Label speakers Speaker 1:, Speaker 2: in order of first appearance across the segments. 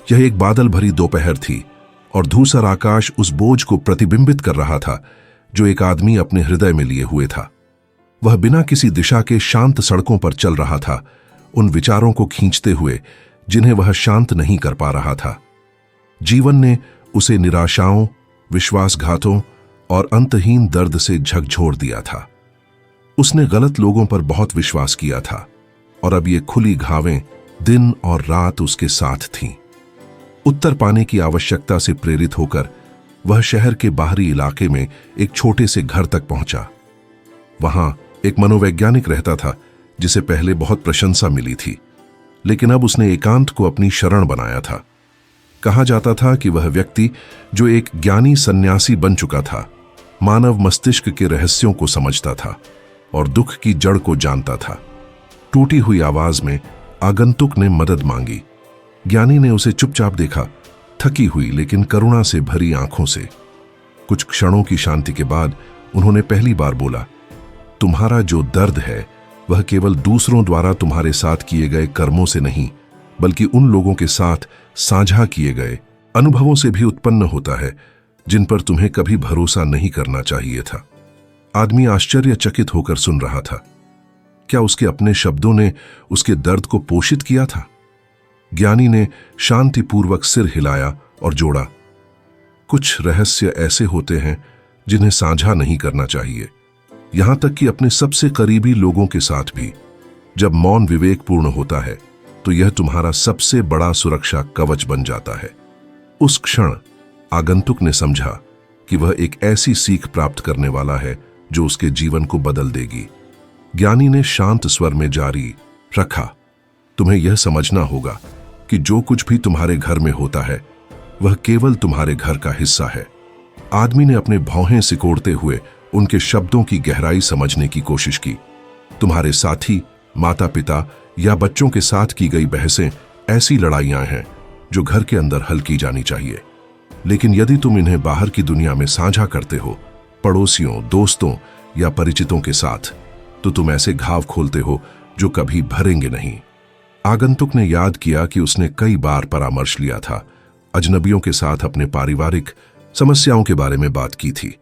Speaker 1: यह एक बादल भरी दोपहर थी और धूसर आकाश उस बोझ को प्रतिबिंबित कर रहा था जो एक आदमी अपने हृदय में लिए हुए था। वह बिना किसी दिशा के शांत सड़कों पर चल रहा था, उन विचारों को खींचते हुए जिन्हें वह शांत नहीं कर पा रहा था। जीवन ने उसे निराशाओं, विश्वासघातों और अंतहीन दर्द से झकझोर दिया था। उसने गलत लोगों पर बहुत विश्वास किया था और अब ये खुली घावें दिन और रात उसके साथ थीं। उत्तर पाने की आवश्यकता से प्रेरित होकर वह शहर के बाहरी इलाके में एक छोटे से घर तक पहुंचा। वहां एक मनोवैज्ञानिक रहता था जिसे पहले बहुत प्रशंसा मिली थी, लेकिन अब उसने एकांत को अपनी शरण बनाया था। कहा जाता था कि वह व्यक्ति जो एक ज्ञानी सन्यासी बन चुका था, मानव मस्तिष्क के रहस्यों को समझता था और दुख की जड़ को जानता था। टूटी हुई आवाज में आगंतुक ने मदद मांगी। ज्ञानी ने उसे चुपचाप देखा, थकी हुई लेकिन करुणा से भरी आंखों से। कुछ क्षणों की शांति के बाद उन्होंने पहली बार बोला, तुम्हारा जो दर्द है वह केवल दूसरों द्वारा तुम्हारे साथ किए गए कर्मों से नहीं, बल्कि उन लोगों के साथ साझा किए गए अनुभवों से भी उत्पन्न होता है जिन पर तुम्हें कभी भरोसा नहीं करना चाहिए था। आदमी आश्चर्यचकित होकर सुन रहा था। क्या उसके अपने शब्दों ने उसके दर्द को पोषित किया था? ज्ञानी ने शांतिपूर्वक सिर हिलाया और जोड़ा, कुछ रहस्य ऐसे होते हैं जिन्हें साझा नहीं करना चाहिए, यहां तक कि अपने सबसे करीबी लोगों के साथ भी। जब मौन विवेकपूर्ण होता है तो यह तुम्हारा सबसे बड़ा सुरक्षा कवच बन जाता है। उस क्षण आगंतुक ने समझा कि वह एक ऐसी सीख प्राप्त करने वाला है जो उसके जीवन को बदल देगी। ज्ञानी ने शांत स्वर में जारी रखा, तुम्हें यह समझना होगा कि जो कुछ भी तुम्हारे घर में होता है वह केवल तुम्हारे घर का हिस्सा है। आदमी ने अपने भौहें सिकोड़ते हुए उनके शब्दों की गहराई समझने की कोशिश की। तुम्हारे साथी, माता पिता या बच्चों के साथ की गई बहसें ऐसी लड़ाइयां हैं जो घर के अंदर हल की जानी चाहिए, लेकिन यदि तुम इन्हें बाहर की दुनिया में साझा करते हो, पड़ोसियों, दोस्तों या परिचितों के साथ, तो तुम ऐसे घाव खोलते हो जो कभी भरेंगे नहीं। आगंतुक ने याद किया कि उसने कई बार परामर्श लिया था, अजनबियों के साथ अपने पारिवारिक समस्याओं के बारे में बात की थी,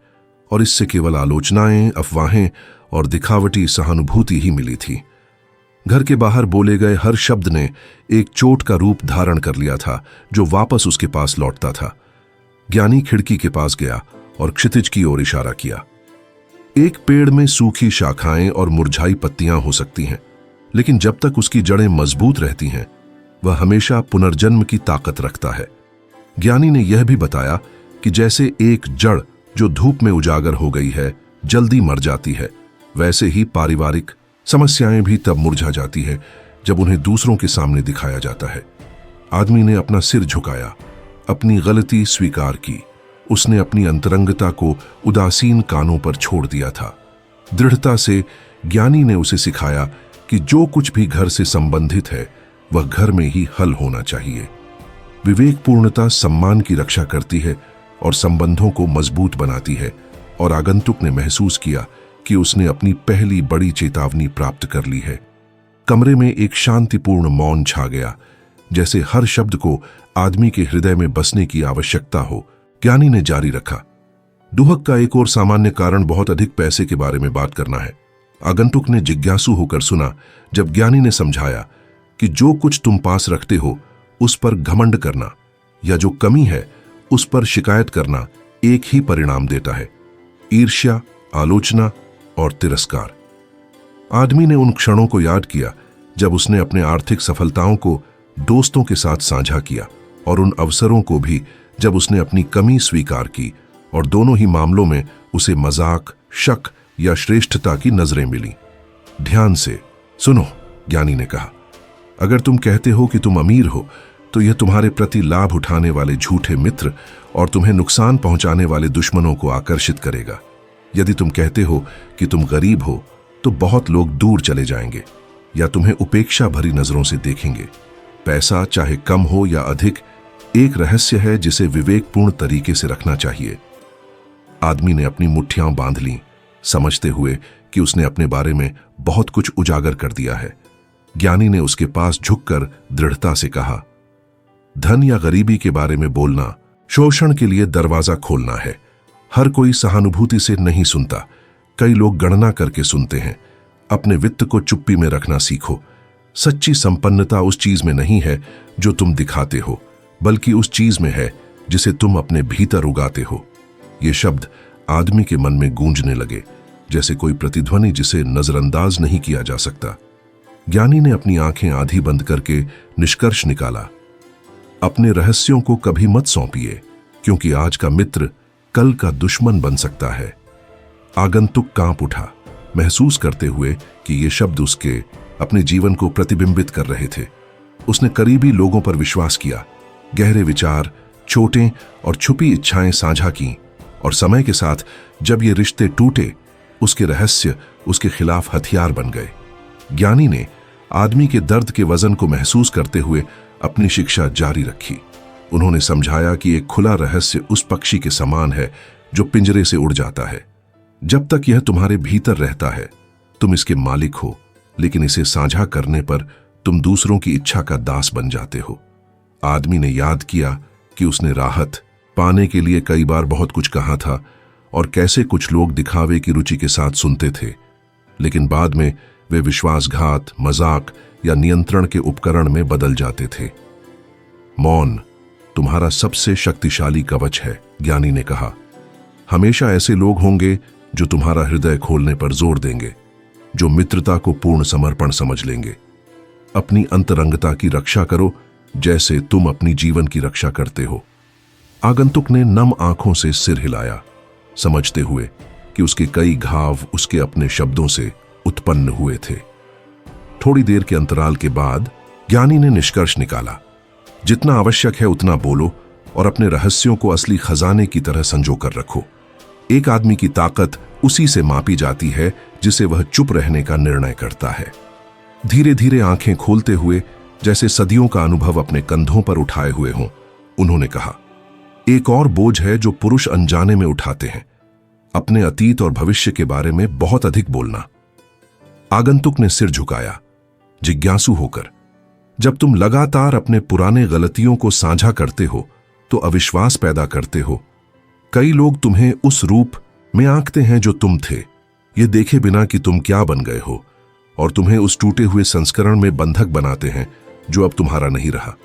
Speaker 1: और इससे केवल आलोचनाएं, अफवाहें और दिखावटी सहानुभूति ही मिली थी। घर के बाहर बोले गए हर शब्द ने एक चोट का रूप धारण कर लिया था जो वापस उसके पास लौटता था। ज्ञानी खिड़की के पास गया और क्षितिज की ओर इशारा किया। एक पेड़ में सूखी शाखाएं और मुरझाई पत्तियां हो सकती हैं, लेकिन जब तक उसकी जड़ें मजबूत रहती हैं, वह हमेशा पुनर्जन्म की ताकत रखता है। ज्ञानी ने यह भी बताया कि जैसे एक जड़ जो धूप में उजागर हो गई है जल्दी मर जाती है, वैसे ही पारिवारिक समस्याएं भी तब मुरझा जाती है जब उन्हें दूसरों के सामने दिखाया जाता है। आदमी ने अपना सिर झुकाया, अपनी गलती स्वीकार की। उसने अपनी अंतरंगता को उदासीन कानों पर छोड़ दिया था। दृढ़ता से ज्ञानी ने उसे सिखाया कि जो कुछ भी घर से संबंधित है वह घर में ही हल होना चाहिए। विवेकपूर्णता सम्मान की रक्षा करती है और संबंधों को मजबूत बनाती है, और आगंतुक ने महसूस किया कि उसने अपनी पहली बड़ी चेतावनी प्राप्त कर ली है। कमरे में एक शांतिपूर्ण मौन छा गया, जैसे हर शब्द को आदमी के हृदय में बसने की आवश्यकता हो। ज्ञानी ने जारी रखा, दुहक का एक और सामान्य कारण बहुत अधिक पैसे के बारे में बात करना है। आगंतुक ने जिज्ञासु होकर सुना जब ज्ञानी ने समझाया कि जो कुछ तुम पास रखते हो उस पर घमंड करना या जो कमी है उस पर शिकायत करना एक ही परिणाम देता है, ईर्ष्या, आलोचना और तिरस्कार। आदमी ने उन क्षणों को याद किया जब उसने अपने आर्थिक सफलताओं को दोस्तों के साथ साझा किया, और उन अवसरों को भी जब उसने अपनी कमी स्वीकार की, और दोनों ही मामलों में उसे मजाक, शक या श्रेष्ठता की नजरें मिली। ध्यान से सुनो, ज्ञानी ने कहा, अगर तुम कहते हो कि तुम अमीर हो तो यह तुम्हारे प्रति लाभ उठाने वाले झूठे मित्र और तुम्हें नुकसान पहुंचाने वाले दुश्मनों को आकर्षित करेगा। यदि तुम कहते हो कि तुम गरीब हो तो बहुत लोग दूर चले जाएंगे या तुम्हें उपेक्षा भरी नजरों से देखेंगे। पैसा चाहे कम हो या अधिक, एक रहस्य है जिसे विवेकपूर्ण तरीके से रखना चाहिए। आदमी ने अपनी मुट्ठियां बांध लीं, समझते हुए कि उसने अपने बारे में बहुत कुछ उजागर कर दिया है। ज्ञानी ने उसके पास झुककर दृढ़ता से कहा, धन या गरीबी के बारे में बोलना शोषण के लिए दरवाजा खोलना है। हर कोई सहानुभूति से नहीं सुनता, कई लोग गणना करके सुनते हैं। अपने वित्त को चुप्पी में रखना सीखो। सच्ची संपन्नता उस चीज में नहीं है जो तुम दिखाते हो, बल्कि उस चीज में है जिसे तुम अपने भीतर उगाते हो। ये शब्द आदमी के मन में गूंजने लगे, जैसे कोई प्रतिध्वनि जिसे नजरअंदाज नहीं किया जा सकता। ज्ञानी ने अपनी आंखें आधी बंद करके निष्कर्ष निकाला, अपने रहस्यों को कभी मत सौंपिए, क्योंकि आज का मित्र कल का दुश्मन बन सकता है। आगंतुक कांप उठा, महसूस करते हुए कि ये शब्द उसके अपने जीवन को प्रतिबिंबित कर रहे थे। उसने करीबी लोगों पर विश्वास किया, गहरे विचार, छोटे और छुपी इच्छाएं साझा की, और समय के साथ जब ये रिश्ते टूटे, उसके रहस्य उसके खिलाफ हथियार बन गए। ज्ञानी ने आदमी के दर्द के वजन को महसूस करते हुए अपनी शिक्षा जारी रखी। उन्होंने समझाया कि एक खुला रहस्य उस पक्षी के समान है जो पिंजरे से उड़ जाता है। जब तक यह तुम्हारे भीतर रहता है, तुम इसके मालिक हो, लेकिन इसे साझा करने पर तुम दूसरों की इच्छा का दास बन जाते हो। आदमी ने याद किया कि उसने राहत पाने के लिए कई बार बहुत कुछ कहा था, और कैसे कुछ लोग दिखावे की रुचि के साथ सुनते थे, लेकिन बाद में वे विश्वासघात, मजाक या नियंत्रण के उपकरण में बदल जाते थे। मौन तुम्हारा सबसे शक्तिशाली कवच है, ज्ञानी ने कहा। हमेशा ऐसे लोग होंगे जो तुम्हारा हृदय खोलने पर जोर देंगे, जो मित्रता को पूर्ण समर्पण समझ लेंगे। अपनी अंतरंगता की रक्षा करो जैसे तुम अपनी जीवन की रक्षा करते हो। आगंतुक ने नम आंखों से सिर हिलाया, समझते हुए कि उसके कई घाव उसके अपने शब्दों से उत्पन्न हुए थे। थोड़ी देर के अंतराल के बाद ज्ञानी ने निष्कर्ष निकाला, जितना आवश्यक है उतना बोलो और अपने रहस्यों को असली खजाने की तरह संजो कर रखो। एक आदमी की ताकत उसी से मापी जाती है जिसे वह चुप रहने का निर्णय करता है। धीरे धीरे आंखें खोलते हुए, जैसे सदियों का अनुभव अपने कंधों पर उठाए हुए हों, उन्होंने कहा, एक और बोझ है जो पुरुष अनजाने में उठाते हैं, अपने अतीत और भविष्य के बारे में बहुत अधिक बोलना। आगंतुक ने सिर झुकाया, जिज्ञासु होकर। जब तुम लगातार अपने पुराने गलतियों को साझा करते हो तो अविश्वास पैदा करते हो। कई लोग तुम्हें उस रूप में आंकते हैं जो तुम थे, ये देखे बिना कि तुम क्या बन गए हो, और तुम्हें उस टूटे हुए संस्करण में बंधक बनाते हैं जो अब तुम्हारा नहीं रहा।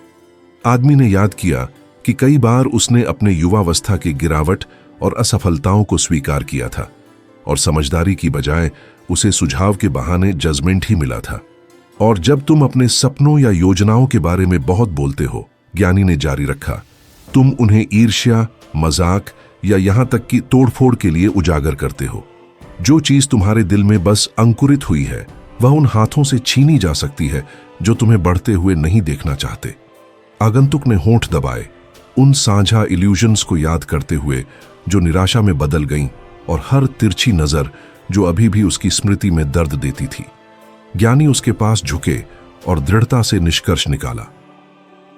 Speaker 1: आदमी ने याद किया कि कई बार उसने अपने युवावस्था की गिरावट और असफलताओं को स्वीकार किया था, और समझदारी की बजाय उसे सुझाव के बहाने जजमेंट ही मिला था। और जब तुम अपने सपनों या योजनाओं के बारे में बहुत बोलते हो, ज्ञानी ने जारी रखा, तुम उन्हें ईर्ष्या, मजाक या यहां तक कि तोड़फोड़ के लिए उजागर करते हो। जो चीज तुम्हारे दिल में बस अंकुरित हुई है, वह उन हाथों से छीनी जा सकती है जो तुम्हें बढ़ते हुए नहीं देखना चाहते। आगंतुक ने होंठ दबाए, उन साझा इल्यूजन्स को याद करते हुए जो निराशा में बदल गईं, और हर तिरछी नजर जो अभी भी उसकी स्मृति में दर्द देती थी। ज्ञानी उसके पास झुके और दृढ़ता से निष्कर्ष निकाला,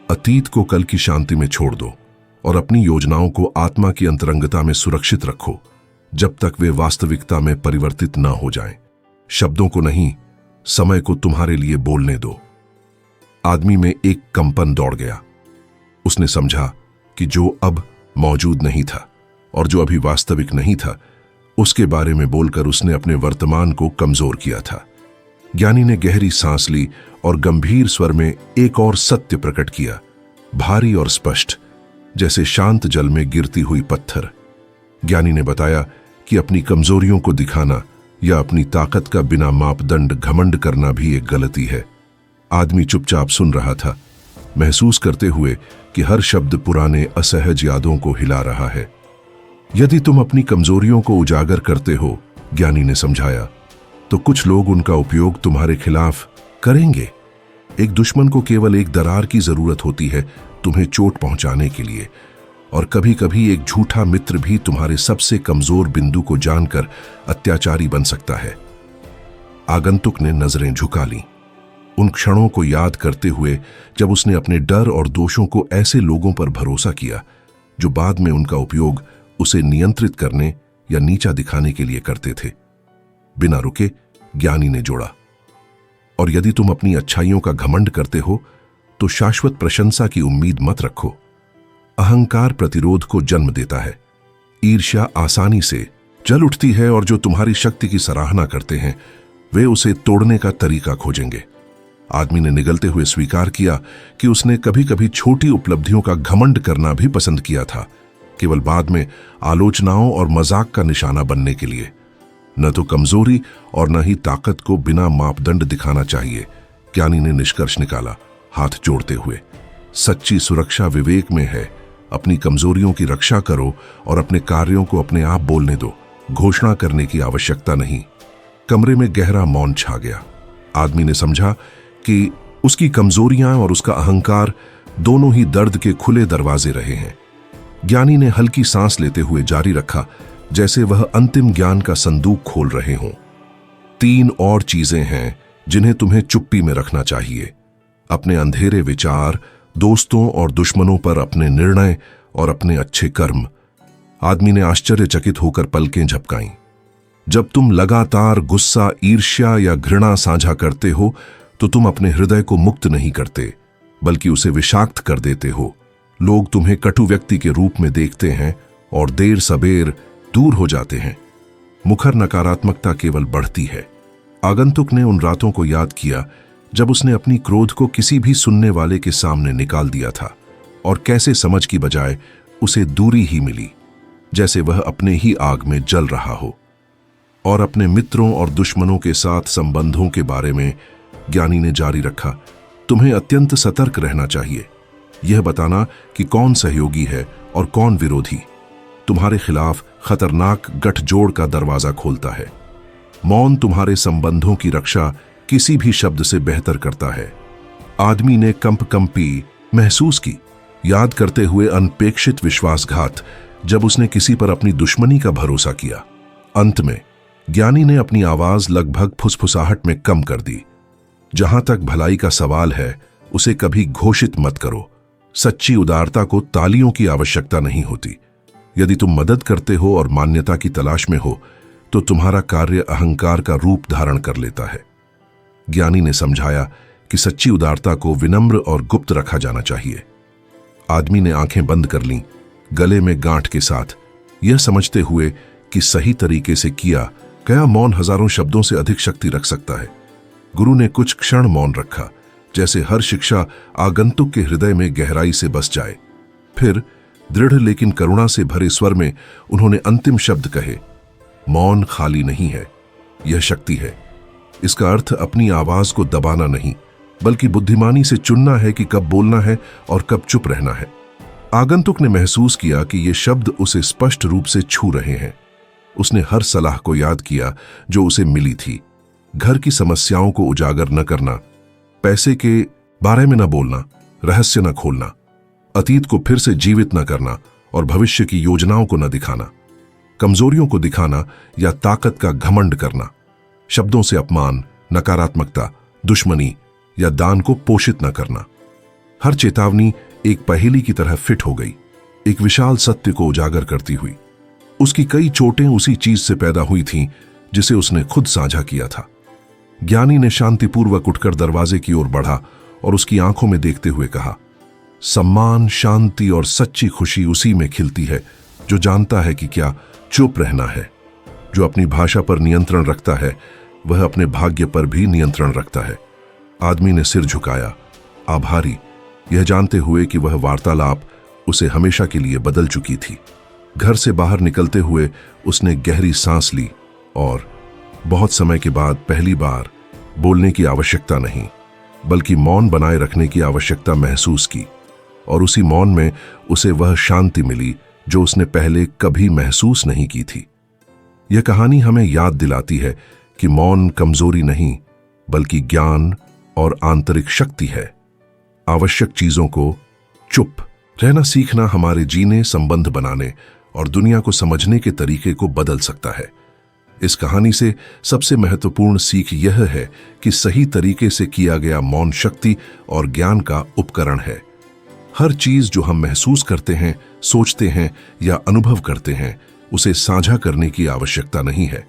Speaker 1: अतीत को कल की शांति में छोड़ दो और अपनी योजनाओं को आत्मा की अंतरंगता में सुरक्षित रखो, जब तक वे वास्तविकता में परिवर्तित ना हो जाएं। शब्दों को नहीं, समय को तुम्हारे लिए बोलने दो। आदमी में एक कंपन दौड़ गया। उसने समझा कि जो अब मौजूद नहीं था और जो अभी वास्तविक नहीं था, उसके बारे में बोलकर उसने अपने वर्तमान को कमजोर किया था। ज्ञानी ने गहरी सांस ली और गंभीर स्वर में एक और सत्य प्रकट किया, भारी और स्पष्ट, जैसे शांत जल में गिरती हुई पत्थर। ज्ञानी ने बताया कि अपनी कमजोरियों को दिखाना या अपनी ताकत का बिना मापदंड घमंड करना भी एक गलती है। आदमी चुपचाप सुन रहा था, महसूस करते हुए कि हर शब्द पुराने असहज यादों को हिला रहा है। यदि तुम अपनी कमजोरियों को उजागर करते हो, ज्ञानी ने समझाया, तो कुछ लोग उनका उपयोग तुम्हारे खिलाफ करेंगे। एक दुश्मन को केवल एक दरार की जरूरत होती है तुम्हें चोट पहुंचाने के लिए, और कभी कभी एक झूठा मित्र भी तुम्हारे सबसे कमजोर बिंदु को जानकर अत्याचारी बन सकता है। आगंतुक ने नजरें झुका लीं, उन क्षणों को याद करते हुए जब उसने अपने डर और दोषों को ऐसे लोगों पर भरोसा किया जो बाद में उनका उपयोग उसे नियंत्रित करने या नीचा दिखाने के लिए करते थे। बिना रुके ज्ञानी ने जोड़ा, और यदि तुम अपनी अच्छाइयों का घमंड करते हो तो शाश्वत प्रशंसा की उम्मीद मत रखो। अहंकार प्रतिरोध को जन्म देता है। ईर्ष्या आसानी से जल उठती है और जो तुम्हारी शक्ति की सराहना करते हैं वे उसे तोड़ने का तरीका खोजेंगे। आदमी ने निगलते हुए स्वीकार किया कि उसने कभी कभी छोटी उपलब्धियों का घमंड करना भी पसंद किया था, केवल बाद में आलोचनाओं और मजाक का निशाना बनने के लिए। न तो कमजोरी और न ही ताकत को बिना मापदंड दिखाना चाहिए, ज्ञानी ने निष्कर्ष निकाला हाथ जोड़ते हुए। सच्ची सुरक्षा विवेक में है। अपनी कमजोरियों की रक्षा करो और अपने कार्यों को अपने आप बोलने दो, घोषणा करने की आवश्यकता नहीं। कमरे में गहरा मौन छा गया। आदमी ने समझा कि उसकी कमजोरियां और उसका अहंकार दोनों ही दर्द के खुले दरवाजे रहे हैं। ज्ञानी ने हल्की सांस लेते हुए जारी रखा, जैसे वह अंतिम ज्ञान का संदूक खोल रहे हों। 3 और चीजें हैं जिन्हें तुम्हें चुप्पी में रखना चाहिए। अपने अंधेरे विचार, दोस्तों और दुश्मनों पर अपने निर्णय और अपने अच्छे कर्म। आदमी ने आश्चर्यचकित होकर पलकें झपकाईं। जब तुम लगातार गुस्सा, ईर्ष्या या घृणा साझा करते हो तो तुम अपने हृदय को मुक्त नहीं करते, बल्कि उसे विषाक्त कर देते हो। लोग तुम्हें कटु व्यक्ति के रूप में देखते हैं और देर सबेर दूर हो जाते हैं। मुखर नकारात्मकता केवल बढ़ती है। आगंतुक ने उन रातों को याद किया जब उसने अपनी क्रोध को किसी भी सुनने वाले के सामने निकाल दिया था, और कैसे समझ की बजाय उसे दूरी ही मिली, जैसे वह अपने ही आग में जल रहा हो। और अपने मित्रों और दुश्मनों के साथ संबंधों के बारे में ज्ञानी ने जारी रखा, तुम्हें अत्यंत सतर्क रहना चाहिए। यह बताना कि कौन सहयोगी है और कौन विरोधी तुम्हारे खिलाफ खतरनाक गठजोड़ का दरवाजा खोलता है। मौन तुम्हारे संबंधों की रक्षा किसी भी शब्द से बेहतर करता है। आदमी ने कंपी महसूस की, याद करते हुए अनपेक्षित विश्वासघात जब उसने किसी पर अपनी दुश्मनी का भरोसा किया। अंत में ज्ञानी ने अपनी आवाज लगभग फुसफुसाहट में कम कर दी। जहां तक भलाई का सवाल है, उसे कभी घोषित मत करो। सच्ची उदारता को तालियों की आवश्यकता नहीं होती। यदि तुम मदद करते हो और मान्यता की तलाश में हो तो तुम्हारा कार्य अहंकार का रूप धारण कर लेता है। ज्ञानी ने समझाया कि सच्ची उदारता को विनम्र और गुप्त रखा जाना चाहिए। आदमी ने आंखें बंद कर लीं, गले में गांठ के साथ, यह समझते हुए कि सही तरीके से किया गया मौन हजारों शब्दों से अधिक शक्ति रख सकता है। गुरु ने कुछ क्षण मौन रखा, जैसे हर शिक्षा आगंतुक के हृदय में गहराई से बस जाए। फिर दृढ़ लेकिन करुणा से भरे स्वर में उन्होंने अंतिम शब्द कहे, मौन खाली नहीं है, यह शक्ति है। इसका अर्थ अपनी आवाज को दबाना नहीं, बल्कि बुद्धिमानी से चुनना है कि कब बोलना है और कब चुप रहना है। आगंतुक ने महसूस किया कि ये शब्द उसे स्पष्ट रूप से छू रहे हैं। उसने हर सलाह को याद किया जो उसे मिली थी। घर की समस्याओं को उजागर न करना, पैसे के बारे में न बोलना, रहस्य न खोलना, अतीत को फिर से जीवित न करना और भविष्य की योजनाओं को न दिखाना, कमजोरियों को दिखाना या ताकत का घमंड करना, शब्दों से अपमान, नकारात्मकता, दुश्मनी या दान को पोषित न करना। हर चेतावनी एक पहेली की तरह फिट हो गई, एक विशाल सत्य को उजागर करती हुई। उसकी कई चोटें उसी चीज से पैदा हुई थीं जिसे उसने खुद साझा किया था। ज्ञानी ने शांतिपूर्वक उठकर दरवाजे की ओर बढ़ा और उसकी आंखों में देखते हुए कहा, सम्मान, शांति और सच्ची खुशी उसी में खिलती है जो जानता है कि क्या चुप रहना है। जो अपनी भाषा पर नियंत्रण रखता है वह अपने भाग्य पर भी नियंत्रण रखता है। आदमी ने सिर झुकाया, आभारी, यह जानते हुए कि वह वार्तालाप उसे हमेशा के लिए बदल चुकी थी। घर से बाहर निकलते हुए उसने गहरी सांस ली और बहुत समय के बाद पहली बार बोलने की आवश्यकता नहीं, बल्कि मौन बनाए रखने की आवश्यकता महसूस की। और उसी मौन में उसे वह शांति मिली जो उसने पहले कभी महसूस नहीं की थी। यह कहानी हमें याद दिलाती है कि मौन कमजोरी नहीं, बल्कि ज्ञान और आंतरिक शक्ति है। आवश्यक चीजों को चुप रहना सीखना हमारे जीने, संबंध बनाने और दुनिया को समझने के तरीके को बदल सकता है। इस कहानी से सबसे महत्वपूर्ण सीख यह है कि सही तरीके से किया गया मौन शक्ति और ज्ञान का उपकरण है। हर चीज जो हम महसूस करते हैं, सोचते हैं या अनुभव करते हैं, उसे साझा करने की आवश्यकता नहीं है।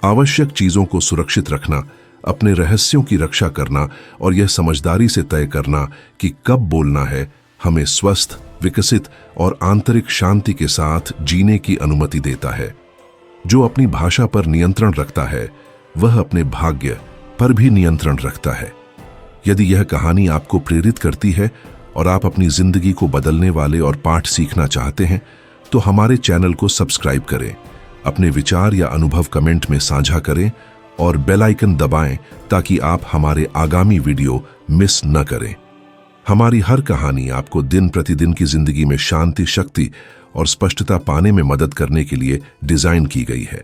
Speaker 1: आवश्यक चीजों को सुरक्षित रखना अपने रहस्यों की रक्षा करना और यह समझदारी से तय करना कि कब बोलना है, हमें स्वस्थ, विकसित और आंतरिक शांति के साथ जीने की अनुमति देता है। जो अपनी भाषा पर नियंत्रण रखता है वह अपने भाग्य पर भी नियंत्रण रखता है। यदि यह कहानी आपको प्रेरित करती है और आप अपनी जिंदगी को बदलने वाले और पाठ सीखना चाहते हैं तो हमारे चैनल को सब्सक्राइब करें, अपने विचार या अनुभव कमेंट में साझा करें और बेल आइकन दबाएं ताकि आप हमारे आगामी वीडियो मिस न करें। हमारी हर कहानी आपको दिन प्रतिदिन की जिंदगी में शांति, शक्ति और स्पष्टता पाने में मदद करने के लिए डिजाइन की गई है।